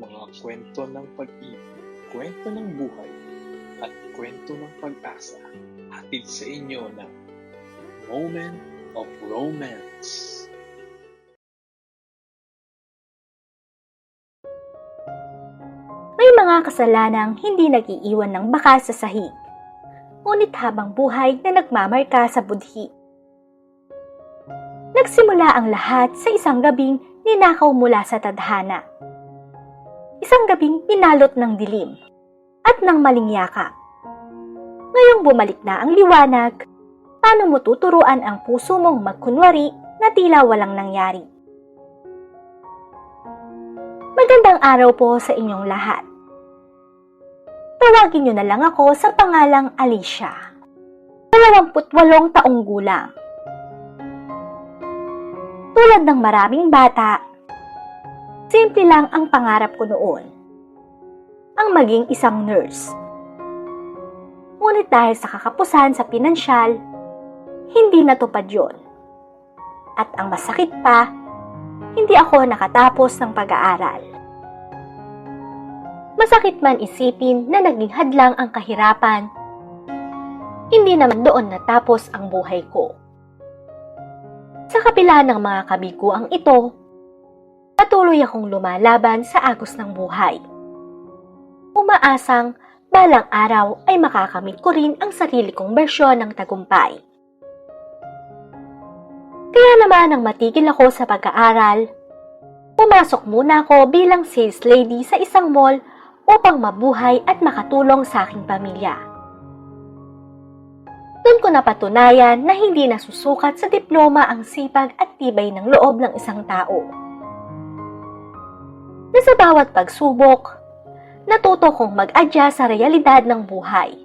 mga kwento ng pag-ibig, kwento ng buhay, at kwento ng pag-asa. Hatid sa inyo ng Moment of Romance. May mga kasalanang hindi nag-iiwan ng bakas sa sahig, ngunit habang buhay na nagmamarka sa budhi. Nagsimula ang lahat sa isang gabing ninakaw mula sa tadhana. Isang gabing pinalot ng dilim at ng maling yakap. Ngayong bumalik na ang liwanag, paano mo tuturuan ang puso mong magkunwari na tila walang nangyari? Magandang araw po sa inyong lahat. Tawagin niyo na lang ako sa pangalang Alicia. 28 taong gulang. Tulad ng maraming bata, simple lang ang pangarap ko noon, ang maging isang nurse. Ngunit dahil sa kakapusan sa pinansyal, hindi natupad yon. At ang masakit pa, hindi ako nakatapos ng pag-aaral. Masakit man isipin na naging hadlang ang kahirapan, hindi naman doon natapos ang buhay ko. Sa kabila ng mga kabiguang ito, patuloy akong lumalaban sa agos ng buhay. Umaasang balang araw ay makakamit ko rin ang sarili kong bersyon ng tagumpay. Kaya naman nang matigil ako sa pag-aaral, pumasok muna ako bilang sales lady sa isang mall upang mabuhay at makatulong sa aking pamilya. Doon ko napatunayan na hindi nasusukat sa diploma ang sipag at tibay ng loob ng isang tao. Na sa bawat pagsubok, natuto kong mag-adjust sa realidad ng buhay.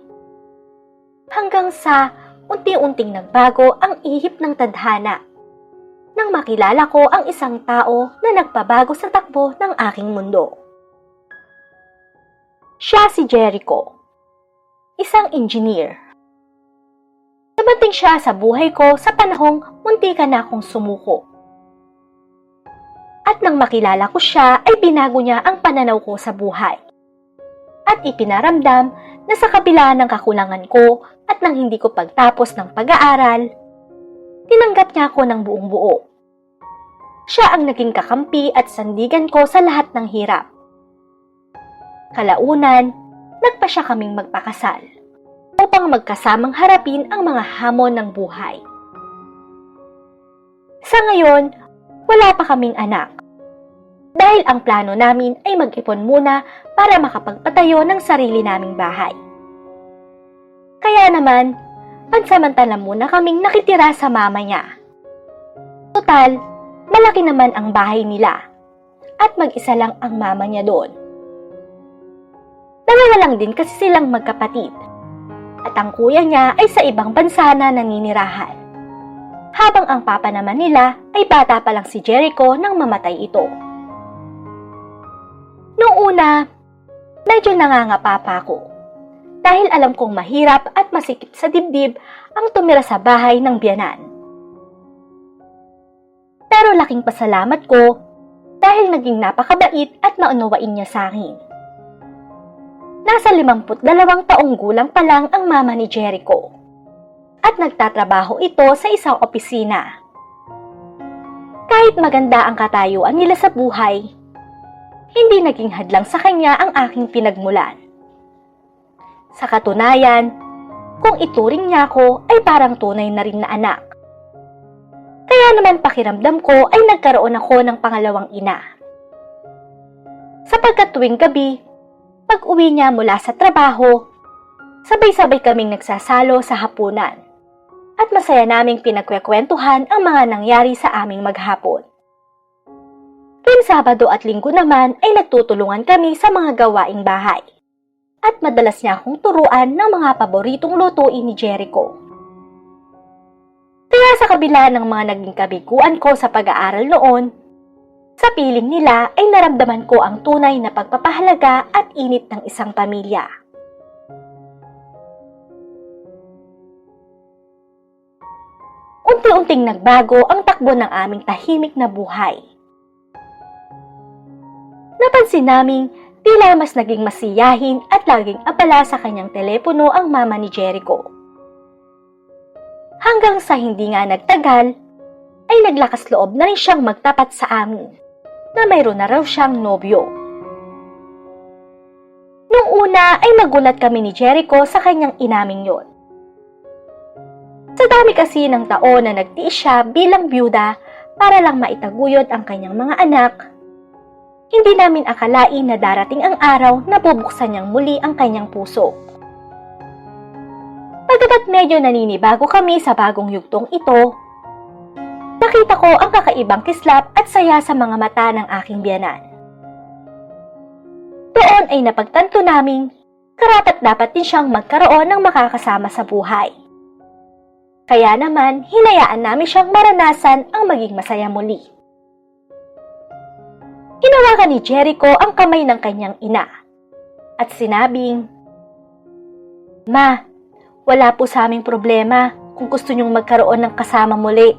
Hanggang sa unti-unting nagbago ang ihip ng tadhana nang makilala ko ang isang tao na nagpabago sa takbo ng aking mundo. Siya si Jericho, isang engineer. Dumating siya sa buhay ko sa panahong muntika na akong sumuko. At nang makilala ko siya ay binago niya ang pananaw ko sa buhay. At ipinaramdam na sa kabila ng kakulangan ko at ng hindi ko pagtapos ng pag-aaral, tinanggap niya ako ng buong buo. Siya ang naging kakampi at sandigan ko sa lahat ng hirap. Kalaunan, nagpa siya kaming magpakasal upang magkasamang harapin ang mga hamon ng buhay. Sa ngayon, wala pa kaming anak. Dahil ang plano namin ay mag-ipon muna para makapagpatayo ng sarili naming bahay. Kaya naman, pansamantala muna kaming nakitira sa mama niya. Total, malaki naman ang bahay nila at mag-isa lang ang mama niya doon. Dalawa lang din kasi silang magkapatid. At ang kuya niya ay sa ibang bansa na naninirahan. Habang ang papa naman nila ay bata pa lang si Jericho nang mamatay ito. Noong una, medyo nangangapa pa ako. Dahil alam kong mahirap at masikip sa dibdib ang tumira sa bahay ng biyanan. Pero laking pasalamat ko dahil naging napakabait at naunawain niya sa akin. Nasa 52 taong gulang pa lang ang mama ni Jericho at nagtatrabaho ito sa isang opisina. Kahit maganda ang katayuan nila sa buhay, hindi naging hadlang sa kanya ang aking pinagmulan. Sa katunayan, kung ituring niya ako ay parang tunay na rin na anak. Kaya naman pakiramdam ko ay nagkaroon ako ng pangalawang ina. Sapagkat tuwing gabi, pag-uwi niya mula sa trabaho, sabay-sabay kaming nagsasalo sa hapunan at masaya naming pinagkwekwentuhan ang mga nangyari sa aming maghapon. Tuwing Sabado at Linggo naman ay nagtutulungan kami sa mga gawaing bahay at madalas niya akong turuan ng mga paboritong lutuin ni Jericho. Kaya sa kabila ng mga naging kabiguan ko sa pag-aaral noon, sa piling nila ay naramdaman ko ang tunay na pagpapahalaga at init ng isang pamilya. Unti-unting nagbago ang takbo ng aming tahimik na buhay. Napansin naming tila mas naging masiyahin at laging abala sa kanyang telepono ang mama ni Jericho. Hanggang sa hindi nga nagtagal, ay naglakas loob na rin siyang magtapat sa amin na mayroon na raw siyang nobyo. Nung una ay nagulat kami ni Jericho sa kanyang inaming yon. Sa dami kasi ng taon na nagtiis siya bilang byuda para lang maitaguyod ang kanyang mga anak, hindi namin akalain na darating ang araw na bubuksan niyang muli ang kanyang puso. Pagkabat medyo naninibago kami sa bagong yugtong ito, nakita ko ang kakaibang kislap at saya sa mga mata ng aking biyanan. Doon ay napagtanto naming karapat-dapat din siyang magkaroon ng makakasama sa buhay. Kaya naman, hinayaan namin siyang maranasan ang maging masaya muli. Hinawakan ni Jericho ang kamay ng kanyang ina at sinabing, "Ma, wala po sa aming problema kung gusto niyong magkaroon ng kasama muli.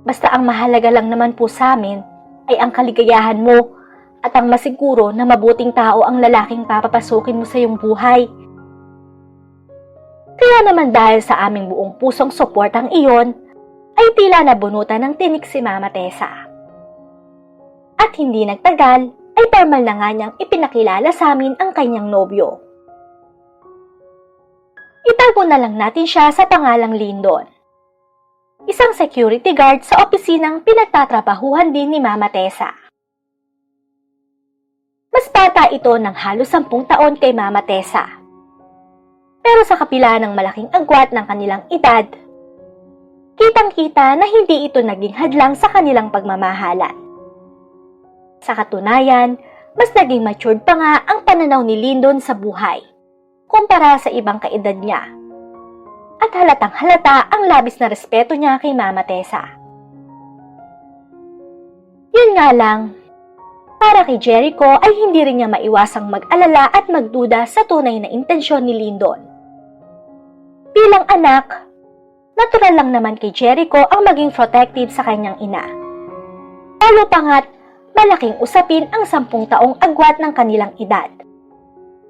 Basta ang mahalaga lang naman po sa amin ay ang kaligayahan mo at ang masiguro na mabuting tao ang lalaking papapasukin mo sa iyong buhay." Kaya naman dahil sa aming buong pusong suportang iyon, ay tila nabunutan ng tinik si Mama Tessa. At hindi nagtagal, ay formal na nga niyang ipinakilala sa amin ang kanyang nobyo. Itago na lang natin siya sa pangalang Lyndon. Isang security guard sa opisinang pinagtatrabahuhan din ni Mama Tessa. Mas bata ito ng halos 10 taon kay Mama Tessa. Pero sa kapila ng malaking agwat ng kanilang edad, kitang-kita na hindi ito naging hadlang sa kanilang pagmamahalan. Sa katunayan, mas naging matured pa nga ang pananaw ni Lyndon sa buhay kumpara sa ibang kaedad niya. At halatang halata ang labis na respeto niya kay Mama Tessa. Yun nga lang, para kay Jericho ay hindi rin niya maiwasang mag-alala at magduda sa tunay na intensyon ni Lyndon. Bilang anak, natural lang naman kay Jericho ang maging protective sa kanyang ina. Lalo pa nga't malaking usapin ang 10 taong agwat ng kanilang edad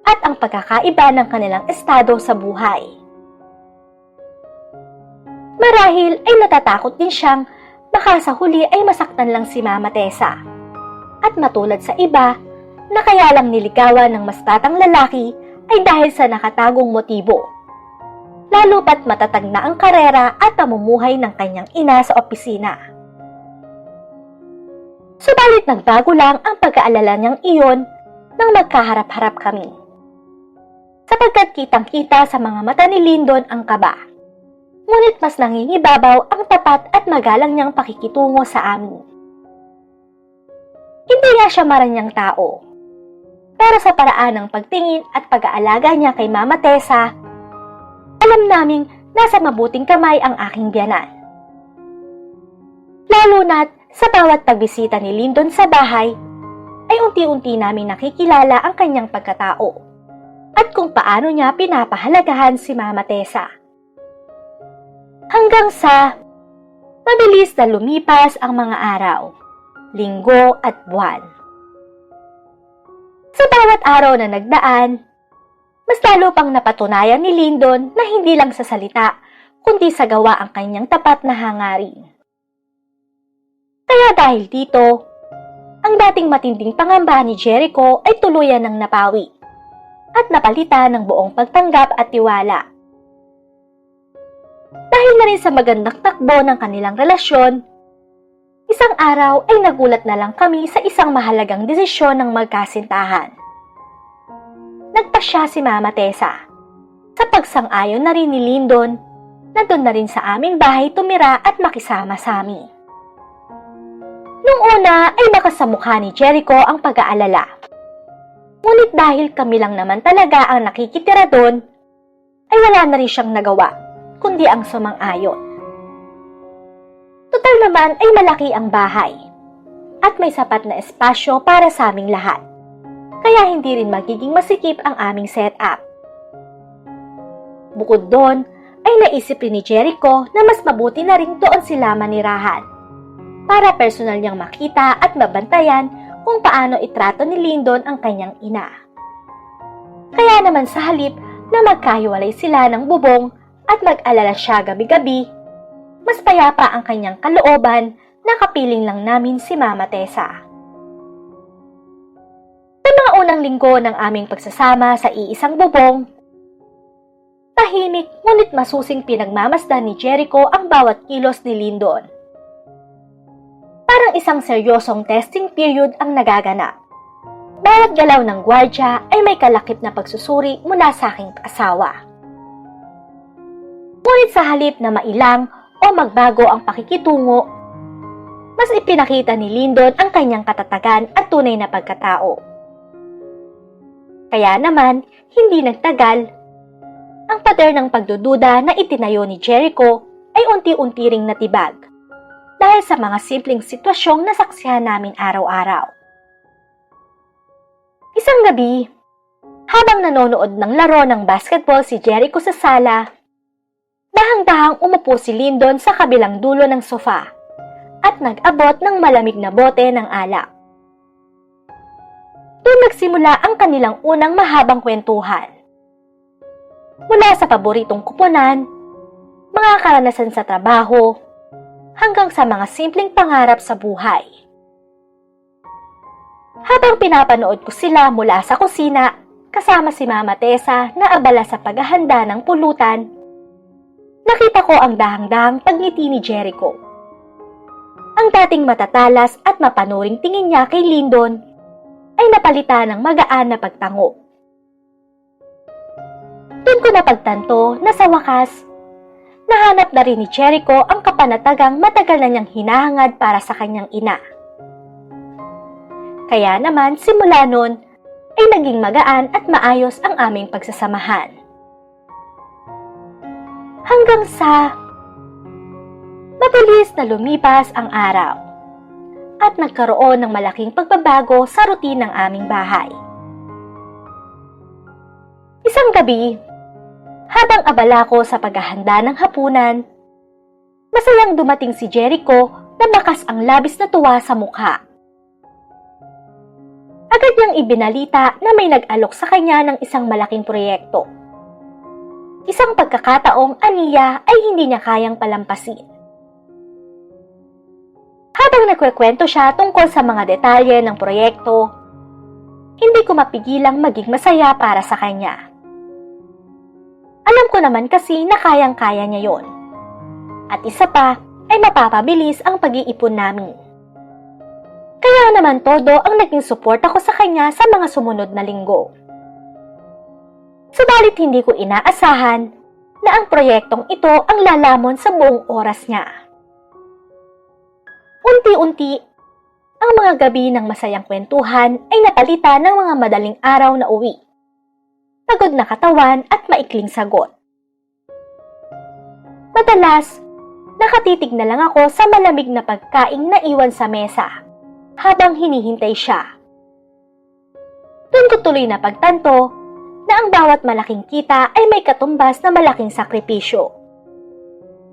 at ang pagkakaiba ng kanilang estado sa buhay. Marahil ay natatakot din siyang baka sa huli ay masaktan lang si Mama Tessa at matulad sa iba na kaya lang niligawan ng mas batang lalaki ay dahil sa nakatagong motibo. Lalo pat matatag na ang karera at pamumuhay ng kanyang ina sa opisina. Subalit nagbago lang ang pag-aalala niyang iyon nang magkaharap-harap kami. Sapagkat kitang-kita sa mga mata ni Lyndon ang kaba. Ngunit mas nangingibabaw ang tapat at magalang niyang pakikitungo sa amin. Hindi nga siya maranyang tao. Pero sa paraan ng pagtingin at pag-aalaga niya kay Mama Tessa, alam naming nasa mabuting kamay ang aking biyanan. Lalo na't sa bawat pagbisita ni Lyndon sa bahay, ay unti-unti namin nakikilala ang kanyang pagkatao at kung paano niya pinapahalagahan si Mama Tessa. Hanggang sa mabilis na lumipas ang mga araw, linggo at buwan. Sa bawat araw na nagdaan, mas lalo pang napatunayan ni Lyndon na hindi lang sa salita, kundi sa gawa ang kanyang tapat na hangarin. Kaya dahil dito, ang dating matinding pangamba ni Jericho ay tuluyan ng napawi at napalitan ng buong pagtanggap at tiwala. Dahil na rin sa magandang takbo ng kanilang relasyon, isang araw ay nagulat na lang kami sa isang mahalagang desisyon ng magkasintahan. Nagpasya si Mama Tessa. Sa pagsang-ayon na rin ni Lyndon, na doon na rin sa aming bahay tumira at makisama sa amin. Nung una ay makasamukha ni Jericho ang pag-aalala. Ngunit dahil kami lang naman talaga ang nakikitira doon, ay wala na rin siyang nagawa, kundi ang sumang-ayon. Total naman ay malaki ang bahay, at may sapat na espasyo para sa aming lahat, kaya hindi rin magiging masikip ang aming setup. Bukod doon, ay naisip rin ni Jericho na mas mabuti na rin doon sila manirahan, para personal niyang makita at mabantayan kung paano itrato ni Lyndon ang kanyang ina. Kaya naman sa halip na magkahiwalay sila ng bubong at mag-alala siya gabi-gabi, mas payapa ang kanyang kalooban na kapiling lang namin si Mama Tessa. Sa mga unang linggo ng aming pagsasama sa iisang bubong, tahimik ngunit masusing pinagmamasdan ni Jericho ang bawat kilos ni Lyndon. Parang isang seryosong testing period ang nagaganap. Bawat galaw ng gwardya ay may kalakip na pagsusuri mula sa aking asawa. Ngunit sa halip na mailang o magbago ang pakikitungo, mas ipinakita ni Lyndon ang kanyang katatagan at tunay na pagkatao. Kaya naman, hindi nagtagal, ang pader ng pagdududa na itinayo ni Jericho ay unti-unti ring natibag dahil sa mga simpleng sitwasyong nasaksihan namin araw-araw. Isang gabi, habang nanonood ng laro ng basketball si Jericho sa sala, dahang-dahang umupo si Lyndon sa kabilang dulo ng sofa at nag-abot ng malamig na bote ng alak. Doon nagsimula ang kanilang unang mahabang kwentuhan. Mula sa paboritong kuponan, mga karanasan sa trabaho, hanggang sa mga simpleng pangarap sa buhay. Habang pinapanood ko sila mula sa kusina, kasama si Mama Tessa na abala sa paghahanda ng pulutan, nakita ko ang dahang-dahang pagngiti ni Jericho. Ang dating matatalas at mapanuring tingin niya kay Lyndon ay napalitan ng magaan na pagtango. Doon ko napagtanto na sa wakas, nahanap na rin ni Jericho ang kapanatagang matagal na niyang hinahangad para sa kanyang ina. Kaya naman simula noon ay naging magaan at maayos ang aming pagsasamahan. Hanggang sa mabilis na lumipas ang araw at nagkaroon ng malaking pagbabago sa routine ng aming bahay. Isang gabi, habang abala ko sa paghahanda ng hapunan, masayang dumating si Jericho na bakas ang labis na tuwa sa mukha. Agad niyang ibinalita na may nag-alok sa kanya ng isang malaking proyekto. Isang pagkakataong aniya ay hindi niya kayang palampasin. Habang nagkukwento siya tungkol sa mga detalye ng proyekto, hindi ko mapigilang maging masaya para sa kanya. Alam ko naman kasi na kayang-kaya niya yon. At isa pa ay mapapabilis ang pag-iipon namin. Kaya naman todo ang naging suporta ko sa kanya sa mga sumunod na linggo. Subalit hindi ko inaasahan na ang proyektong ito ang lalamon sa buong oras niya. Unti-unti, ang mga gabi ng masayang kwentuhan ay napalitan ng mga madaling araw na uwi. Pagod na katawan at maikling sagot. Madalas, nakatitig na lang ako sa malamig na pagkaing na iwan sa mesa habang hinihintay siya. Doon ko tuloy na pagtanto na ang bawat malaking kita ay may katumbas na malaking sakripisyo.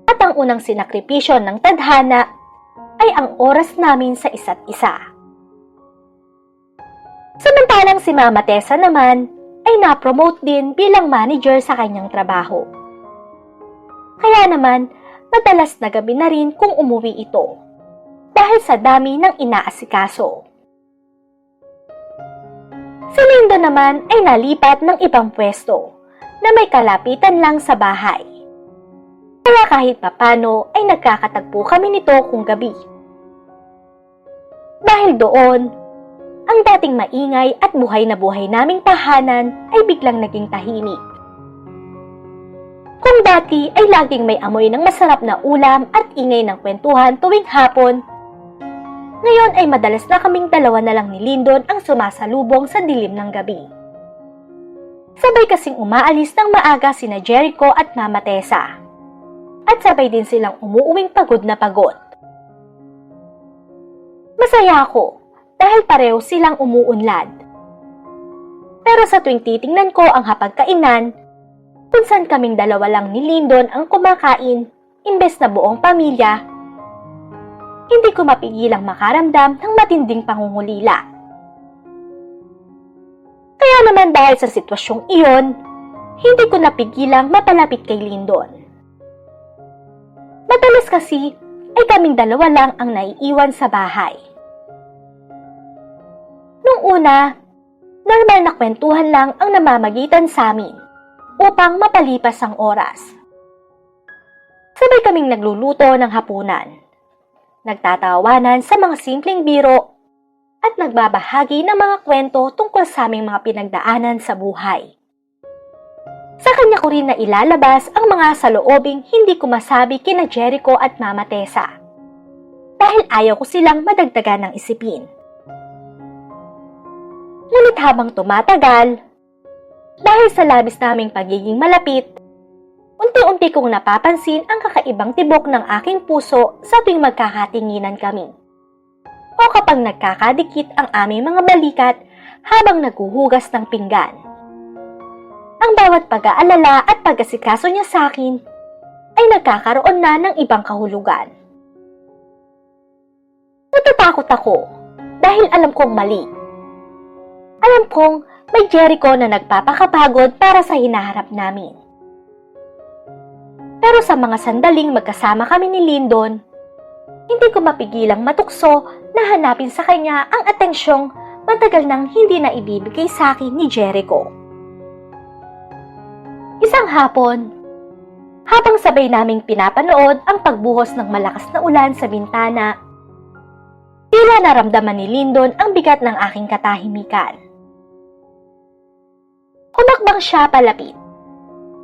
At ang unang sinakripisyo ng tadhana ay ang oras namin sa isa't isa. Samantalang si Mama Tessa naman ay na-promote din bilang manager sa kanyang trabaho. Kaya naman, madalas na gabi na rin kung umuwi ito dahil sa dami ng inaasikaso. Si Lyndon naman ay nalipat ng ibang pwesto na may kalapitan lang sa bahay. Kaya kahit papano ay nagkakatagpo kami nito kung gabi. Dahil doon, ang dating maingay at buhay na buhay naming tahanan ay biglang naging tahimik. Kung dati ay laging may amoy ng masarap na ulam at ingay ng kwentuhan tuwing hapon, ngayon ay madalas na kaming dalawa na lang ni Lyndon ang sumasalubong sa dilim ng gabi. Sabay kasing umaalis ng maaga sina Jericho at Mama Tessa. At sabay din silang umuuwing pagod na pagod. Masaya ako dahil pareho silang umuunlad. Pero sa tuwing titingnan ko ang hapagkainan, kung saan kaming dalawa lang ni Lyndon ang kumakain imbes na buong pamilya, hindi ko mapigilang makaramdam ng matinding pangungulila. naman dahil sa sitwasyong iyon, hindi ko napigilang mapalapit kay Lyndon. Madalas kasi ay kaming dalawa lang ang naiiwan sa bahay. Nung una, normal na kwentuhan lang ang namamagitan sa amin upang mapalipas ang oras. Sabay kaming nagluluto ng hapunan, nagtatawanan sa mga simpleng biro at nagbabahagi ng mga kwento tungkol sa aming mga pinagdaanan sa buhay. Sa kanya ko rin na ilalabas ang mga saloobing hindi ko masabi kina Jericho at Mama Tessa dahil ayaw ko silang madagdagan ng isipin. Ngunit habang tumatagal, dahil sa labis naming pagiging malapit, unti-unti kong napapansin ang kakaibang tibok ng aking puso sa tuwing magkakatinginan kami. O kapag nagkakadikit ang aming mga balikat habang naghuhugas ng pinggan. Ang bawat pag-aalala at pag-asikaso niya sa akin ay nagkakaroon na ng ibang kahulugan. Natatakot ako dahil alam kong mali. Alam kong may Jericho na nagpapakapagod para sa hinaharap namin. Pero sa mga sandaling magkasama kami ni Lyndon, hindi ko mapigilang matukso na hanapin sa kanya ang atensyong matagal nang hindi na ibibigay sa akin ni Jericho. Isang hapon, habang sabay naming pinapanood ang pagbuhos ng malakas na ulan sa bintana, tila naramdaman ni Lyndon ang bigat ng aking katahimikan. Humakbang siya palapit,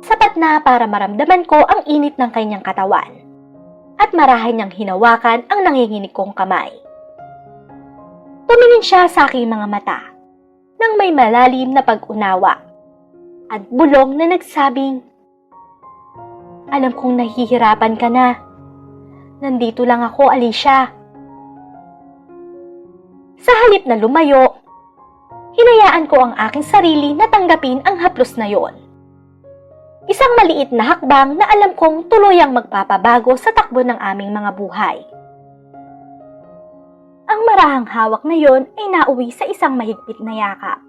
sapat na para maramdaman ko ang init ng kanyang katawan at marahan niyang hinawakan ang nanginginig kong kamay. Tumingin siya sa aking mga mata nang may malalim na pag-unawa at bulong na nagsabing, "Alam kong nahihirapan ka na. Nandito lang ako, Alicia." Sa halip na lumayo, hinayaan ko ang aking sarili na tanggapin ang haplos na yon. Isang maliit na hakbang na alam kong tuluyang magpapabago sa takbo ng aming mga buhay. Ang marahang hawak na yon ay nauwi sa isang mahigpit na yakap.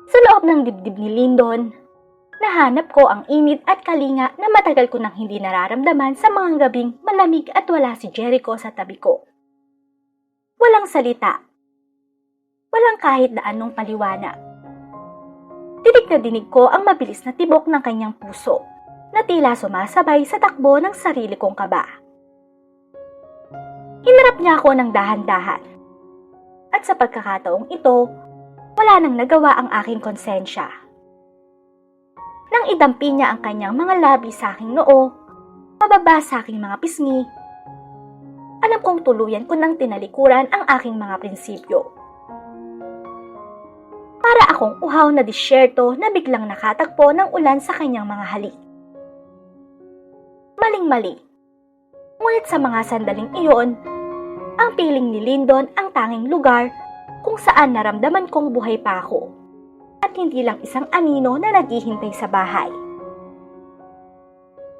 Sa loob ng dibdib ni Lyndon, nahanap ko ang init at kalinga na matagal ko nang hindi nararamdaman sa mga gabing malamig at wala si Jericho sa tabi ko. Walang salita. Walang kahit na anong paliwanag. Dinig na dinig ko ang mabilis na tibok ng kanyang puso na tila sumasabay sa takbo ng sarili kong kaba. Hinarap niya ako ng dahan-dahan. At sa pagkakataong ito, wala nang nagawa ang aking konsensya. Nang idampi niya ang kanyang mga labi sa aking noo, pababa sa aking mga pisngi, alam kong tuluyan ko nang tinalikuran ang aking mga prinsipyo. Para akong uhaw na disyerto na biglang nakatagpo ng ulan sa kanyang mga halik. Maling-mali. Ngunit sa mga sandaling iyon, ang piling ni Lyndon ang tanging lugar kung saan naramdaman kong buhay pa ako at hindi lang isang anino na naghihintay sa bahay.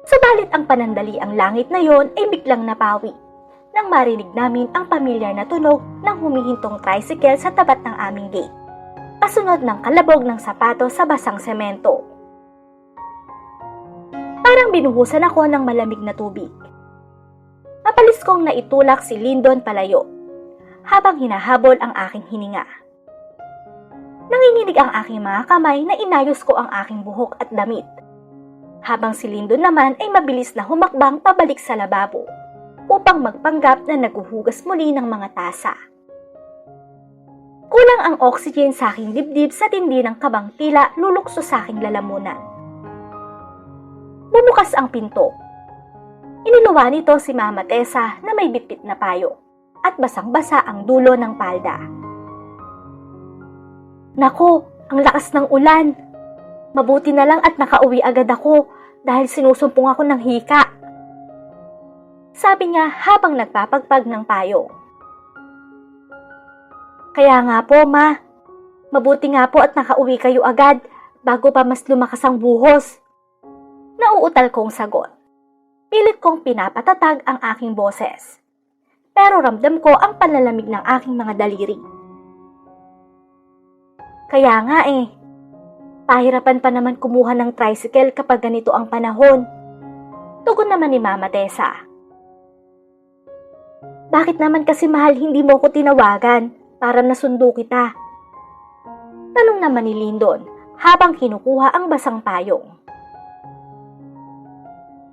Subalit ang panandaliang langit na yon ay biglang napawi nang marinig namin ang pamilyar na tunog ng humihintong tricycle sa tapat ng aming gate. Kasunod ng kalabog ng sapatos sa basang semento. Parang binuhusan ako ng malamig na tubig. Mapalis kong naitulak si Lyndon palayo, habang hinahabol ang aking hininga. Nanginginig ang aking mga kamay na inayos ko ang aking buhok at damit, habang si Lyndon naman ay mabilis na humakbang pabalik sa lababo upang magpanggap na naguhugas muli ng mga tasa. Kulang ang oxygen sa aking dibdib sa tindi ng kabang tila lulukso sa aking lalamunan. Bumukas ang pinto. Ininuwa nito si Mama Tessa na may bitbit na payo at basang-basa ang dulo ng palda. "Nako, ang lakas ng ulan. Mabuti na lang at nakauwi agad ako dahil sinusumpong ako ng hika," sabi niya habang nagpapagpag ng payo. "Kaya nga po, Ma. Mabuti nga po at nakauwi kayo agad bago pa mas lumakas ang buhos." Nauutal kong sagot. Pilit kong pinapatatag ang aking boses. Pero ramdam ko ang panlalamig ng aking mga daliri. Kaya nga pahirapan pa naman kumuha ng tricycle kapag ganito ang panahon. Tugon naman ni Mama Tessa. Bakit naman kasi mahal hindi mo ko tinawagan para nasundo kita? Tanong naman ni Lyndon habang kinukuha ang basang payong.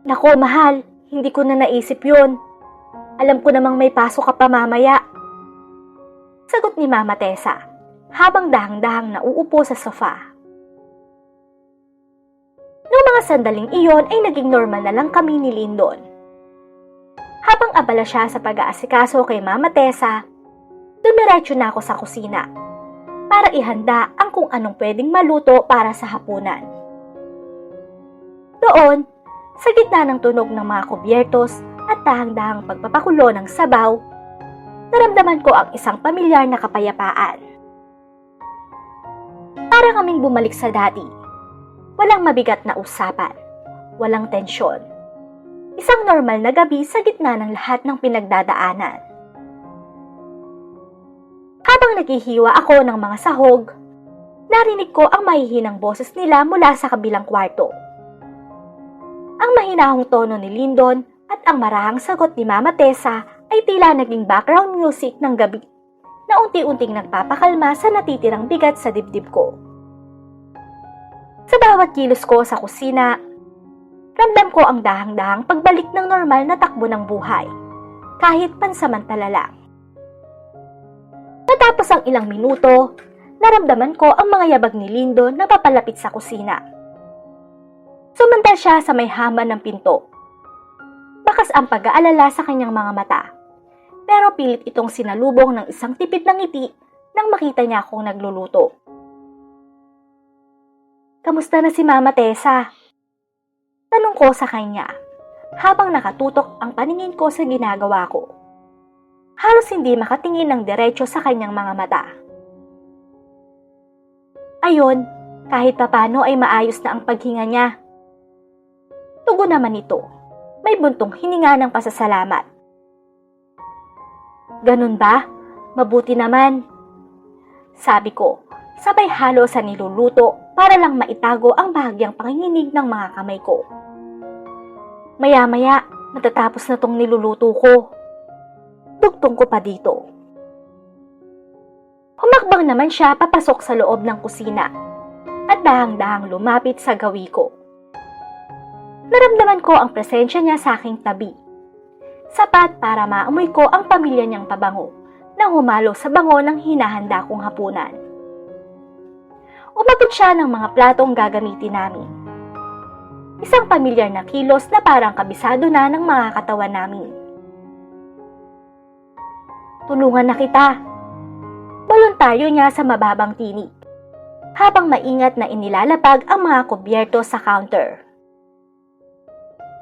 Nako mahal, hindi ko na naisip yun. Alam ko namang may pasok ka pa mamaya. Sagot ni Mama Tessa habang dahang-dahang nauupo sa sofa. Noong mga sandaling iyon ay naging normal na lang kami ni Lyndon. Habang abala siya sa pag-aasikaso kay Mama Tessa, dumiretso na ako sa kusina para ihanda ang kung anong pwedeng maluto para sa hapunan. Doon, sa gitna ng tunog ng mga kubyertos at dahang-dahang pagpapakulo ng sabaw, naramdaman ko ang isang pamilyar na kapayapaan. Para kaming bumalik sa dati. Walang mabigat na usapan, walang tensyon. Isang normal na gabi sa gitna ng lahat ng pinagdadaanan. Habang naghihiwa ako ng mga sahog, narinig ko ang mahihinang boses nila mula sa kabilang kwarto. Ang mahinahong tono ni Lyndon at ang marahang sagot ni Mama Tessa ay tila naging background music ng gabi na unti-unting nagpapakalma sa natitirang bigat sa dibdib ko. Sa bawat kilos ko sa kusina, ramdam ko ang dahang-dahang pagbalik ng normal na takbo ng buhay, kahit pansamantala lang. Matapos ang ilang minuto, naramdaman ko ang mga yabag ni Lyndon na papalapit sa kusina. Sumantal siya sa may hama ng pinto. Bakas ang pag-aalala sa kanyang mga mata, pero pilit itong sinalubong ng isang tipid ng ngiti nang makita niya akong nagluluto. Kamusta na si Mama Tessa? Tanong ko sa kanya habang nakatutok ang paningin ko sa ginagawa ko. Halos hindi makatingin ng diretso sa kanyang mga mata. Ayon, kahit papano ay maayos na ang paghinga niya. Tugon naman ito, may buntong hininga ng pasasalamat. Ganun ba? Mabuti naman. Sabi ko, sabay halo sa niluluto para lang maitago ang bahagyang panginginig ng mga kamay ko. Maya-maya, matatapos na tong niluluto ko. Dugtong ko pa dito. Humakbang naman siya papasok sa loob ng kusina at dahang-dahang lumapit sa gawi ko. Naramdaman ko ang presensya niya sa aking tabi. Sapat para maamoy ko ang pamilya niyang pabango na humalo sa bango ng hinahanda kong hapunan. Umabot siya ng mga platong gagamitin namin. Isang pamilyar na kilos na parang kabisado na ng mga katawan namin. Tulungan na kita. Voluntaryo niya sa mababang tinig, habang maingat na inilalapag ang mga kubyerto sa counter.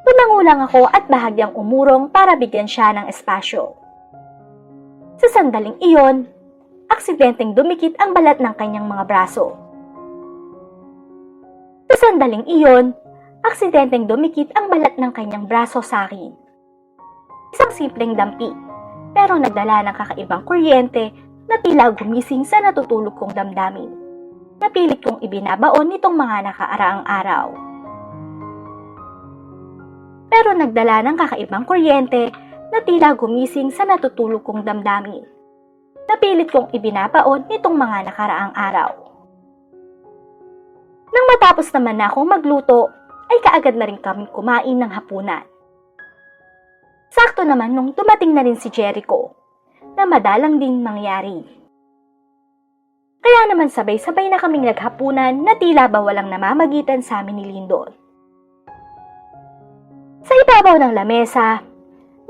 Tumango lang ako at bahagyang umurong para bigyan siya ng espasyo. Sa sandaling iyon, aksidenteng dumikit ang balat ng kanyang mga braso. Sa sandaling iyon, aksidenteng dumikit ang balat ng kanyang braso sa akin. Isang simpleng dampi, pero nagdala ng kakaibang kuryente na tila gumising sa natutulog kong damdamin. Napilit kong ibinabaon nitong mga nakaaraang araw. Pero nagdala ng kakaibang kuryente na tila gumising sa natutulog kong damdamin. Napilit kong ibinabaon nitong mga nakaraang araw. Nang matapos naman na akong magluto, ay kaagad na rin kaming kumain ng hapunan. Sakto naman nung dumating na rin si Jericho, na madalang din mangyari. Kaya naman sabay-sabay na kaming naghapunan na tila ba walang namamagitan sa amin ni Lyndon. Sa ibabaw ng lamesa,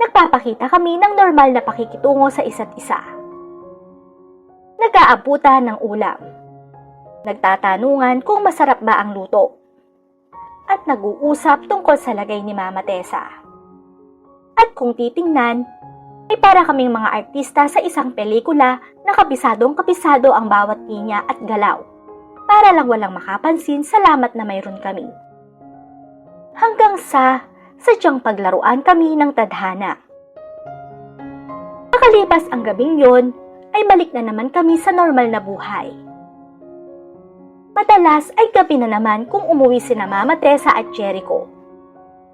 nagpapakita kami ng normal na pakikitungo sa isa't isa. Nag-aabutan ng ulam. Nagtatanungan kung masarap ba ang luto. At nag-uusap tungkol sa lagay ni Mama Tessa. At kung titingnan, ay para kaming mga artista sa isang pelikula na kabisadong-kabisado ang bawat linya at galaw. Para lang walang makapansin, salamat na mayroon kami. Hanggang sa sadyang paglaruan kami ng tadhana. Makalipas ang gabing yon, ay balik na naman kami sa normal na buhay. Madalas ay gabi na naman kung umuwi sina Mama Tessa at Jericho.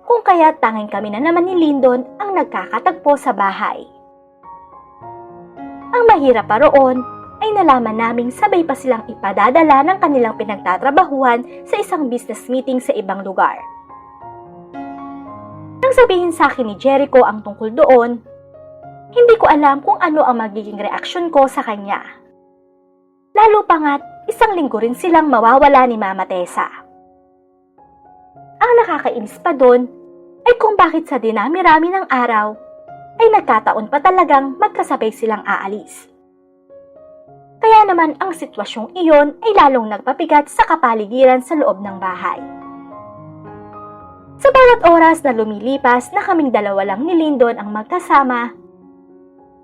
Kung kaya tanging kami na naman ni Lyndon ang nagkakatagpo sa bahay. Ang mahirap pa roon ay nalaman naming sabay pa silang ipadadala ng kanilang pinagtatrabahuhan sa isang business meeting sa ibang lugar. Nang sabihin sa akin ni Jericho ang tungkol doon, hindi ko alam kung ano ang magiging reaksyon ko sa kanya. Lalo pa nga't isang linggo rin silang mawawala ni Mama Tessa. Ang nakakainis pa doon ay kung bakit sa dinami-rami ng araw ay nagkataon pa talagang magkasabay silang aalis. Kaya naman ang sitwasyong iyon ay lalong nagpabigat sa kapaligiran sa loob ng bahay. Sa bawat oras na lumilipas na kaming dalawa lang ni Lyndon ang magkasama,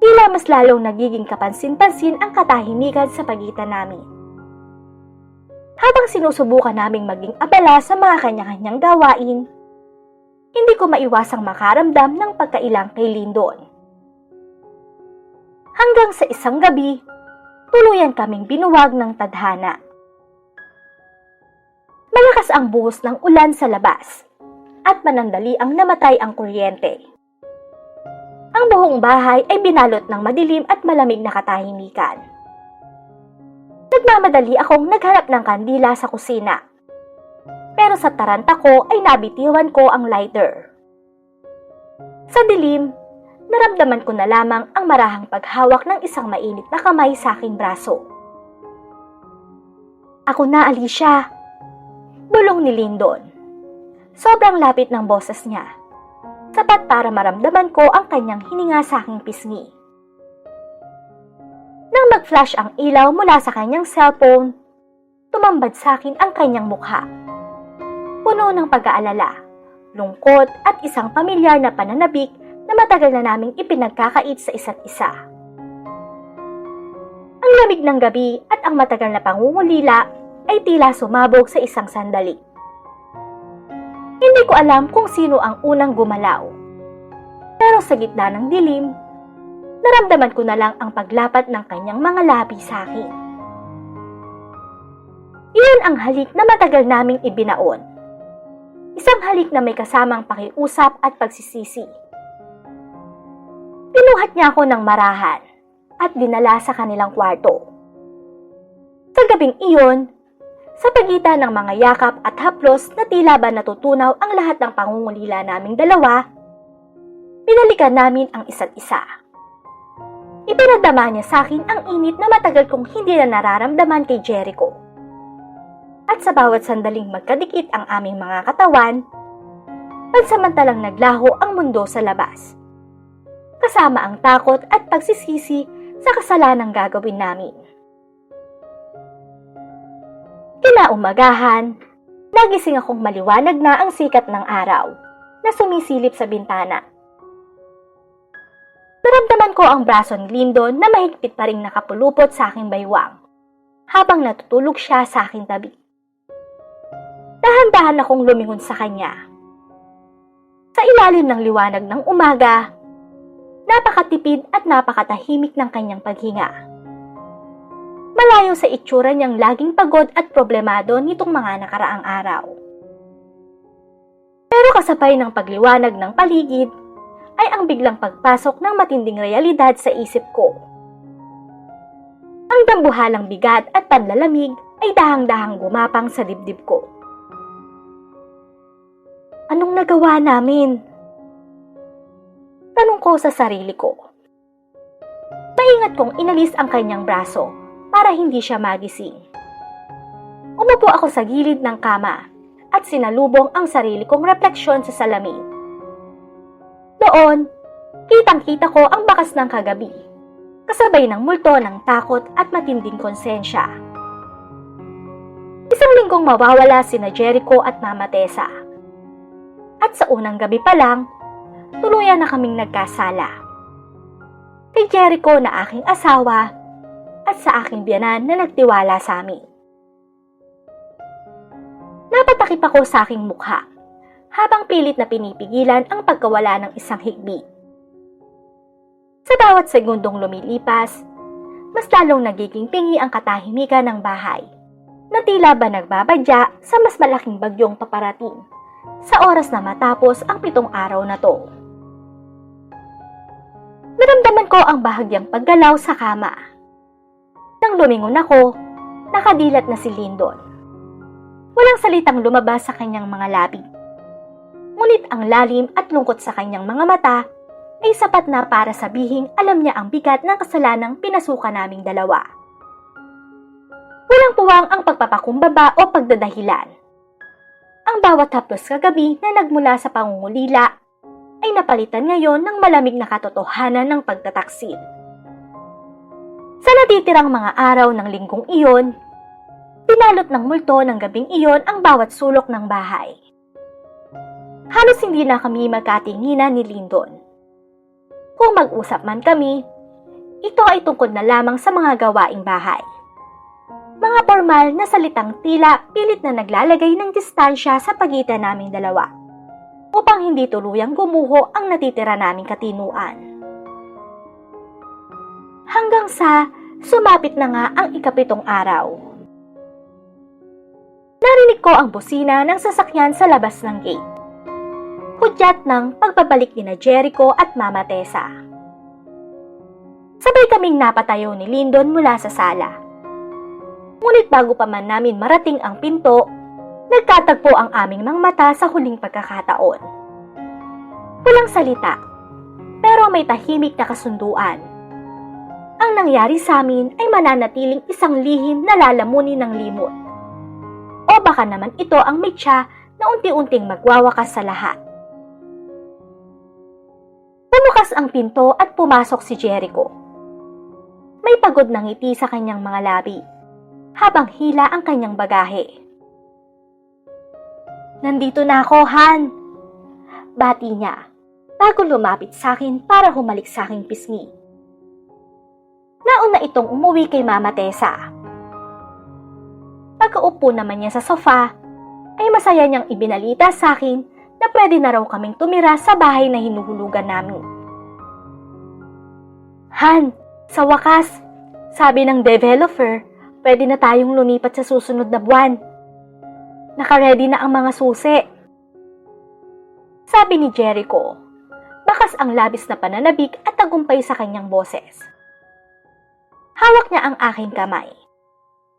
tila mas lalong nagiging kapansin-pansin ang katahimikan sa pagitan namin. Habang sinusubukan naming maging abala sa mga kanya-kanyang gawain, hindi ko maiwasang makaramdam ng pagkailang kay Lyndon. Hanggang sa isang gabi, tuluyan kaming binuwag ng tadhana. Malakas ang buhos ng ulan sa labas at manandali ang namatay ang kuryente. Ang buong bahay ay binalot ng madilim at malamig na katahimikan. Nagmamadali akong naghanap ng kandila sa kusina. Pero sa taranta ko ay nabitiwan ko ang lighter. Sa dilim, naramdaman ko na lamang ang marahang paghawak ng isang mainit na kamay sa aking braso. "Ako na, Alicia," bulong ni Lyndon. Sobrang lapit ng boses niya, sapat para maramdaman ko ang kanyang hininga sa aking pisngi. Nang mag-flash ang ilaw mula sa kanyang cellphone, tumambad sa akin ang kanyang mukha. Puno ng pag-aalala, lungkot at isang pamilyar na pananabik na matagal na naming ipinagkakait sa isa't isa. Ang lamig ng gabi at ang matagal na pangungulila ay tila sumabog sa isang sandali. Hindi ko alam kung sino ang unang gumalaw. Pero sa gitna ng dilim, naramdaman ko na lang ang paglapat ng kanyang mga labi sa akin. Iyon ang halik na matagal naming ibinaon. Isang halik na may kasamang pakiusap at pagsisisi. Pinuhat niya ako ng marahan at dinala sa kanilang kwarto. Sa gabing iyon, sa pagitan ng mga yakap at haplos na tila ba natutunaw ang lahat ng pangungulila naming dalawa, binalikan namin ang isa't isa. Ipinadama niya sa akin ang init na matagal kong hindi na nararamdaman kay Jericho. At sa bawat sandaling magkadikit ang aming mga katawan, pansamantalang naglaho ang mundo sa labas. Kasama ang takot at pagsisisi sa kasalanang gagawin namin. Kinaumagahan, nagising akong maliwanag na ang sikat ng araw na sumisilip sa bintana. Naramdaman ko ang braso ni Lyndon na mahigpit pa ring nakapulupot sa aking baywang habang natutulog siya sa aking tabi. Dahan-dahan akong lumingon sa kanya. Sa ilalim ng liwanag ng umaga, napakatipid at napakatahimik ng kanyang paghinga. Malayo sa itsura niyang laging pagod at problemado nitong mga nakaraang araw. Pero kasabay ng pagliwanag ng paligid, ay ang biglang pagpasok ng matinding realidad sa isip ko. Ang dambuhalang bigat at panlalamig ay dahang-dahang gumapang sa dibdib ko. Anong nagawa namin? Tanong ko sa sarili ko. Maingat kong inalis ang kanyang braso para hindi siya magising. Umupo ako sa gilid ng kama at sinalubong ang sarili kong refleksyon sa salamin. Doon, kitang-kita ko ang bakas ng kagabi, kasabay ng multo ng takot at matinding konsensya. Isang linggong mawawala sina Jericho at Mama Tessa. At sa unang gabi pa lang, tuluyan na kaming nagkasala. Kay Jericho na aking asawa at sa aking biyanan na nagtiwala sa amin. Napatakip ako sa aking mukha habang pilit na pinipigilan ang pagkawala ng isang higbi. Sa bawat segundong lumilipas, mas lalong nagiging pingi ang katahimikan ng bahay na tila ba nagbabadya sa mas malaking bagyong paparating sa oras na matapos ang 7 araw na to. Naramdaman ko ang bahagyang paggalaw sa kama. Nang lumingon ako, nakadilat na si Lyndon. Walang salitang lumabas sa kanyang mga labi. Ngunit ang lalim at lungkot sa kanyang mga mata ay sapat na para sabihing alam niya ang bigat ng kasalanang pinasukan naming dalawa. Walang puwang ang pagpapakumbaba o pagdadahilan. Ang bawat haplos kagabi na nagmula sa pangungulila ay napalitan ngayon ng malamig na katotohanan ng pagtataksil. Sa natitirang mga araw ng linggong iyon, pinalot ng multo ng gabing iyon ang bawat sulok ng bahay. Halos hindi na kami magkatinginan ni Lyndon. Kung mag-usap man kami, ito ay tungkol na lamang sa mga gawaing bahay. Mga formal na salitang tila pilit na naglalagay ng distansya sa pagitan naming dalawa upang hindi tuluyang gumuho ang natitira naming katinuan. Hanggang sa sumapit na nga ang ika-7 araw. Narinig ko ang busina ng sasakyan sa labas ng gate. Hudyat ng pagbabalik ni Jericho at Mama Tessa. Sabay kaming napatayo ni Lyndon mula sa sala. Ngunit bago pa man namin marating ang pinto, nagtatagpo ang aming mga mata sa huling pagkakataon. Walang salita, pero may tahimik na kasunduan. Ang nangyari sa amin ay mananatiling isang lihim na lalamunin ng limot. O baka naman ito ang mitya na unti-unting magwawakas sa lahat. Bumukas ang pinto at pumasok si Jericho. May pagod na ngiti sa kanyang mga labi, habang hila ang kanyang bagahe. "Nandito na ako, Han!" Bati niya, bago lumapit sa akin para humalik sa aking pisngi. Nauna itong umuwi kay Mama Tessa. Pagkaupo naman niya sa sofa, ay masaya niyang ibinalita sa akin na pwede na raw kaming tumira sa bahay na hinuhulugan namin. "Han, sa wakas, sabi ng developer, pwede na tayong lumipat sa susunod na buwan. Naka-ready na ang mga susi." Sabi ni Jericho, bakas ang labis na pananabik at tagumpay sa kanyang boses. Hawak niya ang aking kamay.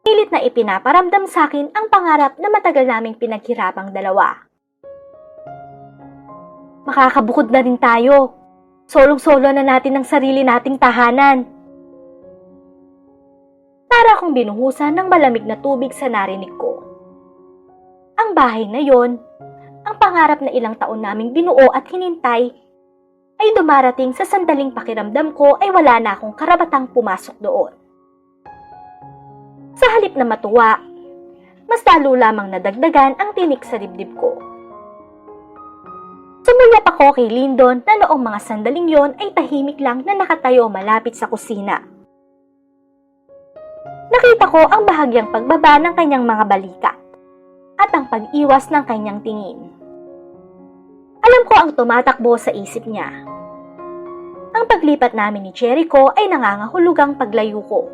Pilit na ipinaparamdam sa akin ang pangarap na matagal naming pinaghirapang dalawa. Makakabukod na rin tayo. Solong-solo na natin ang sarili nating tahanan. Para akong binuhusan ng malamig na tubig sa narinig ko. Ang bahay na yon, ang pangarap na ilang taon naming binuo at hinintay, ay dumarating sa sandaling pakiramdam ko ay wala na akong karapatang pumasok doon. Sa halip na matuwa, mas lalo lamang nadagdagan ang tinik sa dibdib ko. Sumulyap ako kay Lyndon na noong mga sandaling yon ay tahimik lang na nakatayo malapit sa kusina. Nakita ko ang bahagyang pagbaba ng kanyang mga balikat at ang pag-iwas ng kanyang tingin. Alam ko ang tumatakbo sa isip niya. Ang paglipat namin ni Jericho ay nangangahulugang paglayo ko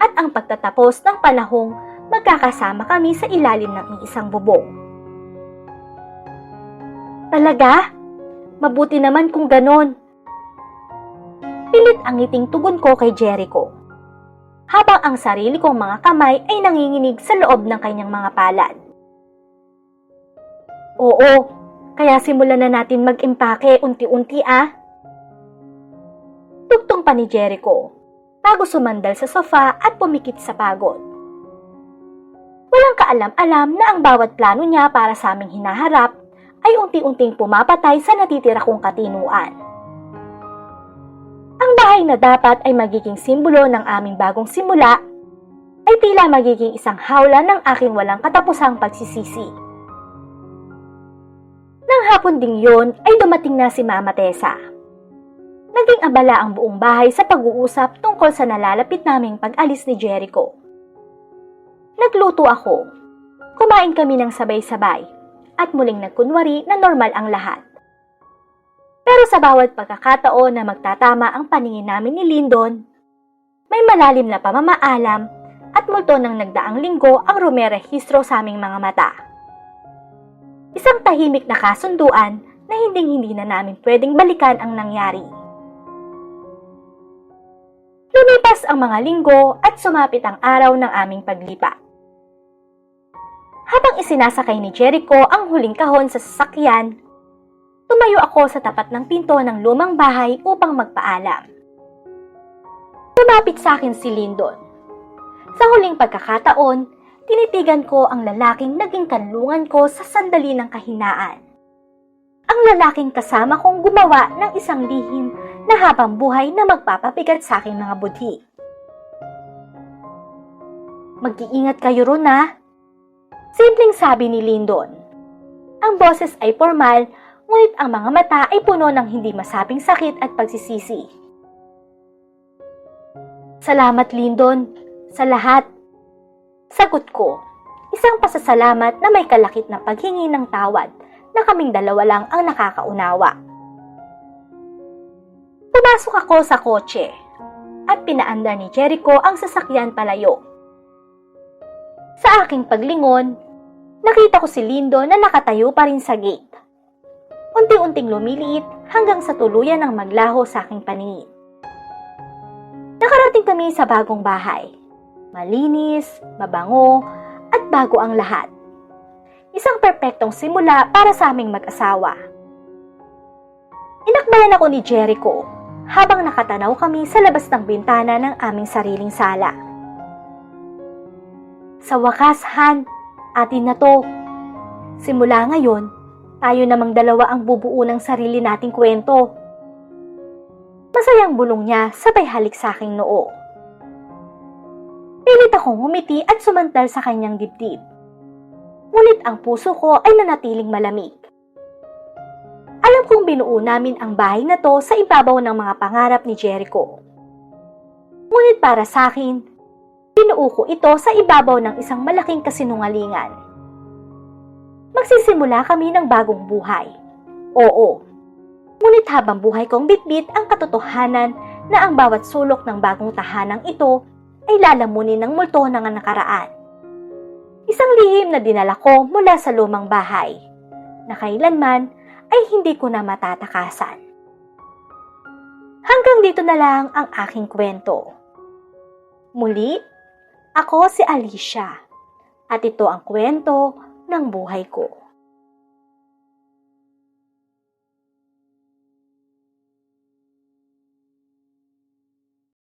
at ang pagtatapos ng panahong magkakasama kami sa ilalim ng isang bubong. Talaga? Mabuti naman kung ganon. Pilit ang ngiting tugon ko kay Jericho, habang ang sarili kong mga kamay ay nanginginig sa loob ng kanyang mga palad. Oo, kaya simulan na natin mag-impake unti-unti Tugtong pa ni Jericho, bago sumandal sa sofa at pumikit sa pagod. Walang kaalam-alam na ang bawat plano niya para sa aming hinaharap ay unti-unting pumapatay sa natitira kong katinuan. Ang bahay na dapat ay magiging simbolo ng aming bagong simula ay tila magiging isang hawla ng aking walang katapusang pagsisisi. Nang hapon ding yun ay dumating na si Mama Tessa. Naging abala ang buong bahay sa pag-uusap tungkol sa nalalapit naming pag-alis ni Jericho. Nagluto ako. Kumain kami ng sabay-sabay at muling nagkunwari na normal ang lahat. Pero sa bawat pagkakataon na magtatama ang paningin namin ni Lyndon, may malalim na pamamaalam at multo ng nagdaang linggo ang rumerehistro sa aming mga mata. Isang tahimik na kasunduan na hindi na namin pwedeng balikan ang nangyari. Lumipas ang mga linggo at sumapit ang araw ng aming paglipa. Habang isinasakay ni Jericho ang huling kahon sa sasakyan, tumayo ako sa tapat ng pinto ng lumang bahay upang magpaalam. Lumapit sa akin si Lyndon. Sa huling pagkakataon, tinitigan ko ang lalaking naging kanlungan ko sa sandali ng kahinaan. Ang lalaking kasama kong gumawa ng isang lihim na habang buhay na magpapabigat sa aking mga budhi. Mag-iingat kayo ron ha. Simpleng sabi ni Lyndon. Ang boses ay formal, ngunit ang mga mata ay puno ng hindi masabing sakit at pagsisisi. Salamat Lyndon, sa lahat. Sagot ko, isang pasasalamat na may kalakip na paghingi ng tawad na kaming dalawa lang ang nakakaunawa. Pumasok ako sa kotse at pinaandar ni Jericho ang sasakyan palayo. Sa aking paglingon, nakita ko si Lyndon na nakatayo pa rin sa gate. Unti-unting lumiliit hanggang sa tuluyan ng maglaho sa aking paningin. Nakarating kami sa bagong bahay. Malinis, mabango, at bago ang lahat. Isang perpektong simula para sa aming mag-asawa. Inakbayan ako ni Jericho habang nakatanaw kami sa labas ng bintana ng aming sariling sala. Sa wakas, Han, atin na to. Simula ngayon, tayo namang dalawa ang bubuo ng sarili nating kwento. Masayang bulong niya sabay halik sa aking noo. Pilit akong ngumiti at sumantal sa kanyang dibdib. Ngunit ang puso ko ay nanatiling malamig. Alam kong binuo namin ang bahay na to sa ibabaw ng mga pangarap ni Jericho. Ngunit para sa akin, binuo ko ito sa ibabaw ng isang malaking kasinungalingan. Magsisimula kami ng bagong buhay. Oo. Ngunit habang buhay kong bitbit ang katotohanan na ang bawat sulok ng bagong tahanang ito ay lalamunin ng multo ng nakaraan. Isang lihim na dinala ko mula sa lumang bahay, na kailanman ay hindi ko na matatakasan. Hanggang dito na lang ang aking kwento. Muli, ako si Alicia, at ito ang kwento ng buhay ko.